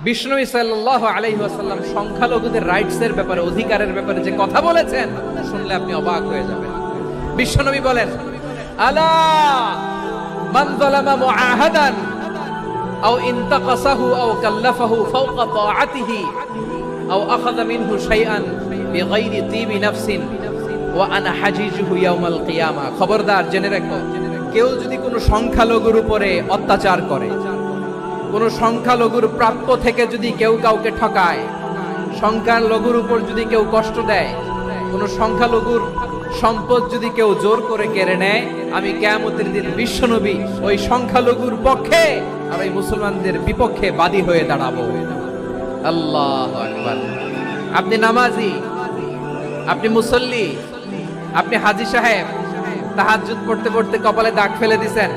বিষ্ণু সাল্লাল্লাহু আলাইহি ওয়াসাল্লাম সংখ্যালঘুদের রাইটস এর ব্যাপারে, অধিকারের ব্যাপারে যে কথা বলেছেন, শুনলে আপনি অবাক হয়ে যাবেন। বিশ্বনবী বলেন, আলা মান যালামা মুআহাদান আও ইনতাকাসাহু আও কাল্লাফাহু ফাওকা তাআতিহি আও আখাযা মিনহু শাইআন বিগাইরি তিবি নাফসিন ওয়া আনা হাজিজুহু ইয়াউমাল কিয়ামা। খবরদার, জেনে রাখো, কেউ যদি কোনো সংখ্যালঘুর উপরে অত্যাচার করে, কোন সংখ্যালঘুর প্রাপ্য থেকে যদি কেউ কাউকে ঠকায়, সংখ্যালঘুর উপর যদি কেউ কষ্ট দেয়, কোন সংখ্যালঘুর সম্পদ যদি কেউ জোর করে কেড়ে নেয়, আমি কিয়ামতের দিন বিশ্বনবী ওই সংখ্যালঘুর পক্ষে আর ওই মুসলমানদের বিপক্ষে বাদী হয়ে দাঁড়াবো। আল্লাহু আকবার। আপনি নামাজি, আপনি মুসল্লি, আপনি হাজী সাহেব, তাহাজ্জুদ পড়তে পড়তে কপালে দাগ ফেলে দিছেন,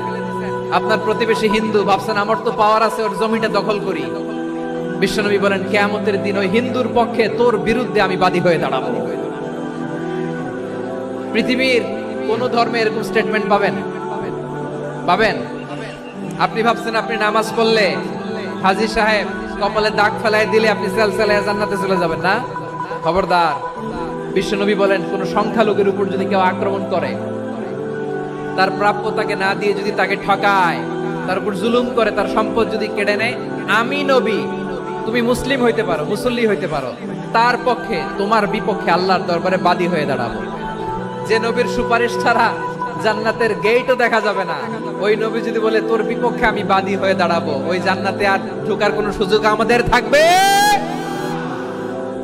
আপনার প্রতিবেশী হিন্দু, ভাবছেন আমার তো পাওয়ার আছে, ওর জমিটা দখল করি। বিশ্বনবী বলেন, কিয়ামতের দিন ওই হিন্দুর পক্ষে তোর বিরুদ্ধে আমি বাদী হয়ে দাঁড়াবো। পৃথিবীর কোন ধর্মে এরকম স্টেটমেন্ট পাবেন? পাবেন? আপনি ভাবছেন আপনি নামাজ পড়লে হাজী সাহেব কপালে দাগ ফেলায় দিলে আপনি সেলসেলায় জান্নাতে চলে যাবেন না? খবরদার। বিশ্বনবী বলেন, কোন সংখ্যালঘুর উপর যদি কেউ আক্রমণ করে, তার প্রাপ্য তাকে না দিয়ে যদি তাকে ঠকায়, তার উপর জুলুম করে, তার সম্পদ যদি কেড়ে নেয়, আমি নবী, তুমি মুসলিম হইতে পারো, মুসল্লি হইতে পারো, তার পক্ষে, তোমার বিপক্ষে আল্লাহর দরবারে বাদী হয়ে দাঁড়াবো। যে নবীর সুপারিশ ছাড়া জান্নাতের গেটও দেখা যাবে না, ওই নবী যদি বলে তোর বিপক্ষে আমি বাদী হয়ে দাঁড়াবো, ওই জান্নাতে আর ঢোকার কোনো সুযোগ আমাদের থাকবে?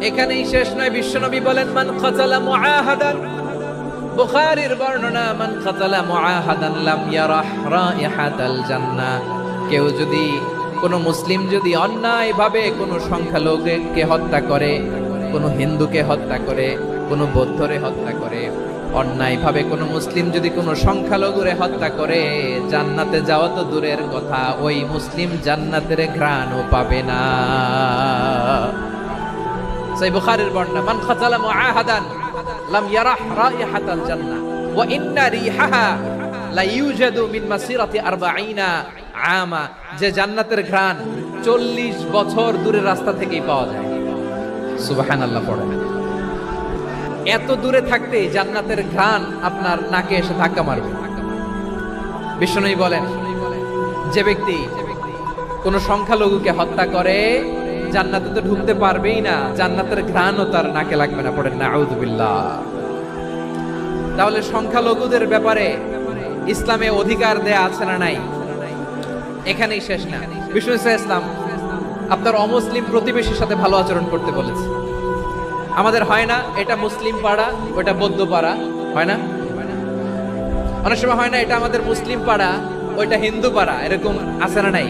এখানেই শেষ নয়। বিশ্বনবী বলেন, মান কাতালা মুআহাদান, বুখারীর বর্ণনা, মান কাতালা মুআহাদান লাম ইয়ারাহ রাইহাতাল জান্নাহ। কেউ যদি, কোন মুসলিম যদি অন্যায়ভাবে কোন সংখ্যালঘুকে হত্যা করে, কোন হিন্দুকে হত্যা করে, কোন বৌদ্ধরে হত্যা করে, অন্যায়ভাবে কোন মুসলিম যদি কোন সংখ্যালঘুরে হত্যা করে, জান্নাতে যাওয়া তো দূরের কথা, ওই মুসলিম জান্নাতের ঘ্রাণও পাবে না। সহিহ বুখারীর বর্ণনা, মান কাতালা মুআহাদান লাম ইয়ারাহ রাইহাতাল জান্নাহ ওয়া ইন্না রিহাহা লা ইউজাদু মিন মাসিরাতি 40 আমা। যে জান্নাতের ঘ্রাণ 40 বছর দূরের রাস্তা থেকেই পাওয়া যায়। সুবহানাল্লাহ পড়েন। এত দূরে থাকতে জান্নাতের ঘ্রাণ আপনার নাকে এসে ধাক্কা মারবে। বিশ্বনবী বলেন, যে ব্যক্তি কোন সংখ্যালঘুকে হত্যা করে, জান্নাতে তো ঢুকতে পারবেই না, জান্নাতের ঘ্রাণও তার নাকে লাগবে না। পড়েন নাউযু বিল্লাহ। তাহলে সংখ্যালঘুদের ব্যাপারে ইসলামে অধিকার দেয়া আছে না নাই? এখানেই শেষ না। বিষ্ণু ইসলাম আপনার অমুসলিম প্রতিবেশীর সাথে ভালো আচরণ করতে বলেছে। আমাদের হয় না, এটা মুসলিম পাড়া, ওটা বৌদ্ধ পাড়া, হয় না? অনেক সময় হয় না, এটা আমাদের মুসলিম পাড়া, ওইটা হিন্দু পাড়া, এরকম আছে না নাই?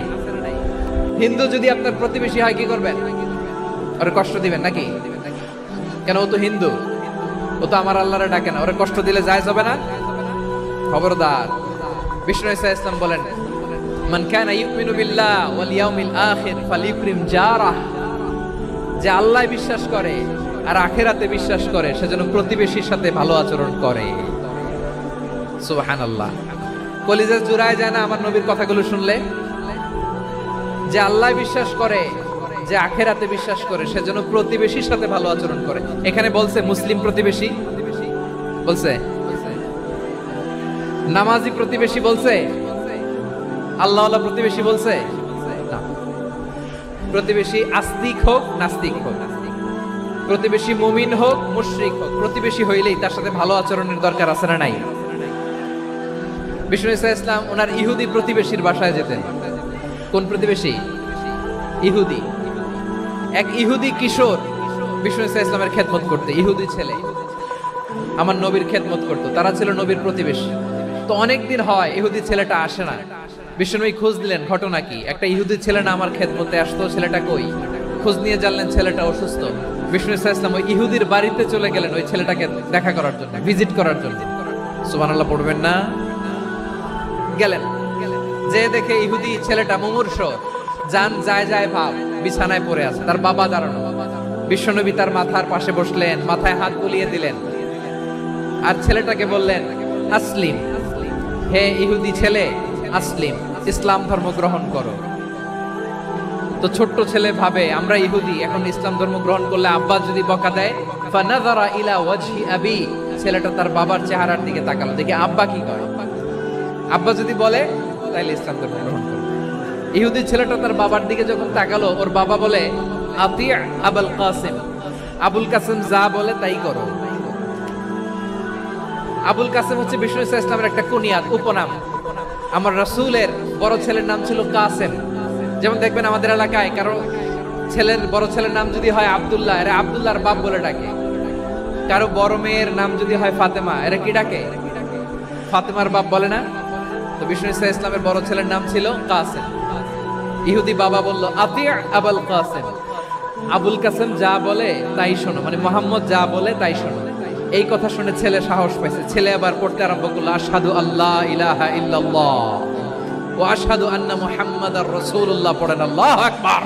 হিন্দু যদি আপনার প্রতিবেশী হয়, কি করবেন? ওরে কষ্ট দিবেন নাকি? কেন? ও তো হিন্দু, ও তো আমার আল্লাহরে ডাকে না, ওরে কষ্ট দিলে যায় যাবে না? খবরদার। বিষ্ণু ইসলাম বলেন, মান কানা ইউমিনু বিল্লাহ ওয়াল ইয়াউমিল আখির ফালিউকরিম জারাহ। যে আল্লাহ বিশ্বাস করে আর আখিরাতে বিশ্বাস করে, সেজন্য প্রতিবেশীর সাথে ভালো আচরণ করে। সুবহানাল্লাহ। কলিজা জুড়ায় যায় না আমার নবীর কথাগুলো শুনলে? যে আল্লাহ বিশ্বাস করে, যে আখিরাতে বিশ্বাস করে, সেজন্য প্রতিবেশীর সাথে ভালো আচরণ করে। এখানে বলছে মুসলিম প্রতিবেশী বলছে, নামাজি প্রতিবেশী বলছে, আল্লাহওয়ালা প্রতিবেশী বলছে না। প্রতিবেশী আস্তিক হোক নাস্তিক হোক, প্রতিবেশী মুমিন হোক মুশরিক হোক, প্রতিবেশী হইলেই তার সাথে ভালো আচরণের দরকার আছে না নাই? বিষ্ণু ইসলাম ওনার ইহুদি প্রতিবেশীর বাসায় যেতেন। কোন প্রতিবেশী? ইহুদি। এক ইহুদি কিশোর বিষ্ণু ইসলামের খেদমত করতে, ইহুদি ছেলে আমার নবীর খেদমত করতো, তারা ছিল নবীর প্রতিবেশী। তো অনেকদিন হয় ইহুদি ছেলেটা আসে না। বিশ্বনবী খোঁজ দিলেন, ঘটনা কি? একটা ইহুদি ছেলে না আমার খেদমতে আসতো, ছেলেটা কই? খোঁজ নিয়ে জানলেন ছেলেটা অসুস্থ। বিষ্ণু ইসলাম ওই ইহুদির বাড়িতে চলে গেলেন ওই ছেলেটাকে দেখা করার জন্য, ভিজিট করার জন্য। সুবহানাল্লাহ পড়বেন না? গেলেন, যে দেখে ইহুদি ছেলেটা মুমূর্ষ, জান যায় যায় ভাব, বিছানায় পড়ে আছে, তার বাবা দাঁড়ানো। বিশ্বনবী তার মাথার পাশে বসলেন, মাথায় হাত বুলিয়ে দিলেন, আর ছেলেটাকে বললেন, আসলিম, হে ইহুদি ছেলে, আসলিম, ইসলাম ধর্ম গ্রহণ করো। তো ছোট্ট ছেলে ভাবে আমরা ইহুদি, এখন ইসলাম ধর্ম গ্রহণ করলে আব্বা যদি বকা দেয়, ফানাযারা ইলা ওয়াজহি আবি, ছেলেটা তার বাবার চেহারার দিকে তাকালো, দেখে আব্বা কি করে। আব্বা যদি বলে তাইলে ইসলাম ধর্ম গ্রহণ করবে। ইহুদি ছেলেটা তার বাবার দিকে যখন তাকালো, ওর বাবা বলে আতি আবুল কাসিম, আবুল কাসিম যা বলে তাই করো। আবুল কাসিম হচ্ছে বিষ্ণু ইসলামের একটা কুনিয়াত, উপনাম। আমার রাসূলের বড় ছেলের নাম ছিল কাসেম। যেমন দেখবেন আমাদের এলাকায় কারো ছেলের বড় ছেলের নাম যদি হয় আব্দুল্লাহ, এরা আব্দুল্লাহর বাপ বলে ডাকে। কারো বড় মেয়ের নাম যদি হয় ফাতেমা, এরা কি ডাকে? ফাতেমার বাপ বলে না? তো বিষ্ণু ইসলামের বড় ছেলের নাম ছিল কাসেম। ইহুদি বাবা বলল আতি আবুল কাসেম, আবুল কাসেম যা বলে তাই শোনো, মানে মোহাম্মদ যা বলে তাই শোনো। এই কথা শুনে ছেলে সাহস পাইছে, ছেলে আবার পড়তে আরম্ভ করলো আশহাদু আল্লা ইলাহা ইল্লাল্লাহ ওয়া আশহাদু আন্না মুহাম্মাদার রাসূলুল্লাহ, পড়েন আল্লাহু আকবার।